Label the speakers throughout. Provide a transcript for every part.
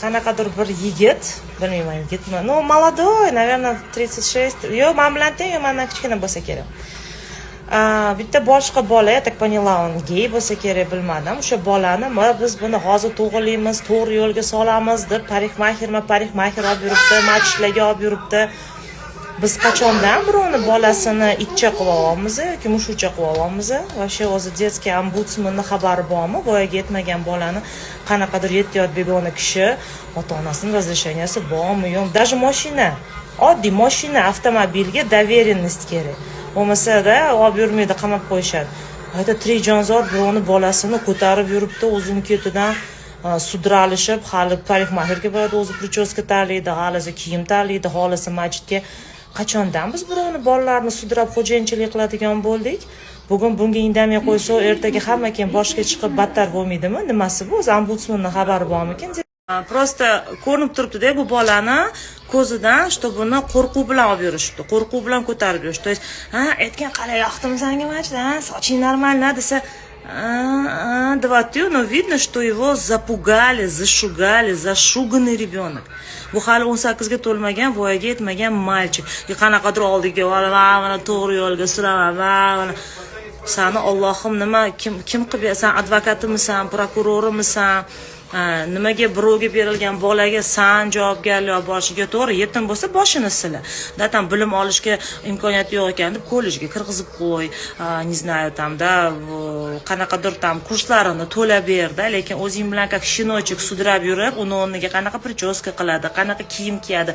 Speaker 1: qanaqadir bir yigit, bilmayman yigitmi, no молодой, наверное, 36, yo men bilan teng, yo mendan kichkina bo'lsa kerak. Bitta boshqa bola, я так поняла, он gay bo'lsa kerak, bilmadim. O'sha bolani biz buni hozir to'g'rilaymiz, to'g'ri yo'lga solamiz deb parikmaxer olib yuribdi, machishlarga olib yuribdi. Biz qachondan birovni bolasini itcha qilib olyapmiz yoki mushukcha qilib olyapmiz? Вообще o'zi детский ombudsmanni xabari bormi? Voyaga yetmagan bolani qanaqadir 7 yosh begona kishi ota-onasining razresheniyasi bormi, yo'q? Даже mashina, oddiy mashina, avtomobilga доверенность kerak. Bo'lmasa-da olib yurmaydi, qamab qo'yishadi. Hayda tirik jonzot birovni bolasini ko'tarib yuribdi, o'zini ketidan sudralishib, hali parikmaxerga boradi, o'zi prichoska tanlaydi, hali kiyim tanlaydi, holisi masjidga. Qachondan biz birovni bolalarini sudrab xo'jayinchilik qiladigan bo'ldik? Bugun bunga indamay qo'ysa, ertaga hamma kim boshga chiqib battar bo'lmaydimi? Nimasi bu? O'zi ombudsmanning xabari bormikin? Просто ko'rinib turibdi-da bu bolani ko'zidan, что buni qo'rquv bilan olib yurishibdi, qo'rquv bilan ko'tarib yurishdi. То есть, aytgan qalay yoqdimi senga machda, soching нормально desa, но видно, что его запугали, зашугали, зашуганный ребенок. Bu hali 18 ga to'lmagan, voyaga yetmagan mальчик. Qanaqadir oldiga olib, mana to'g'ri yo'lga suraman, sani Allohim nima kim qilib, sen advokatimisan, prokurorimisan? Nimaga birovga berilgan bolaga san javobgarlik borishiga to'g'ri, yetim bo'lsa boshini sila. Datan bilim olishga imkoniyati yo'q ekan deb kollejga kirgizib qo'y, не знаю, tamda qanaqadir tam kurslarini to'lab berdi, lekin o'zing bilan как щеночек sudrab yurib, uni o'rniga qanaqa prichoska qiladi, qanaqa kiyim kiyadi,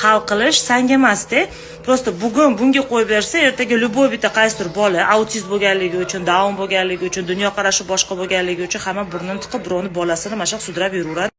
Speaker 1: hal qilish sanga emas-da. Просто bugun bunga qo'yib bersa, ertaga любой bitta qaysidir bola autist bo'lganligi uchun, down bo'lganligi uchun, dunyo qarashi boshqa bo'lganligi uchun hamma burnini tiqib birovni bolasini mashaq sudrab yuraveradi.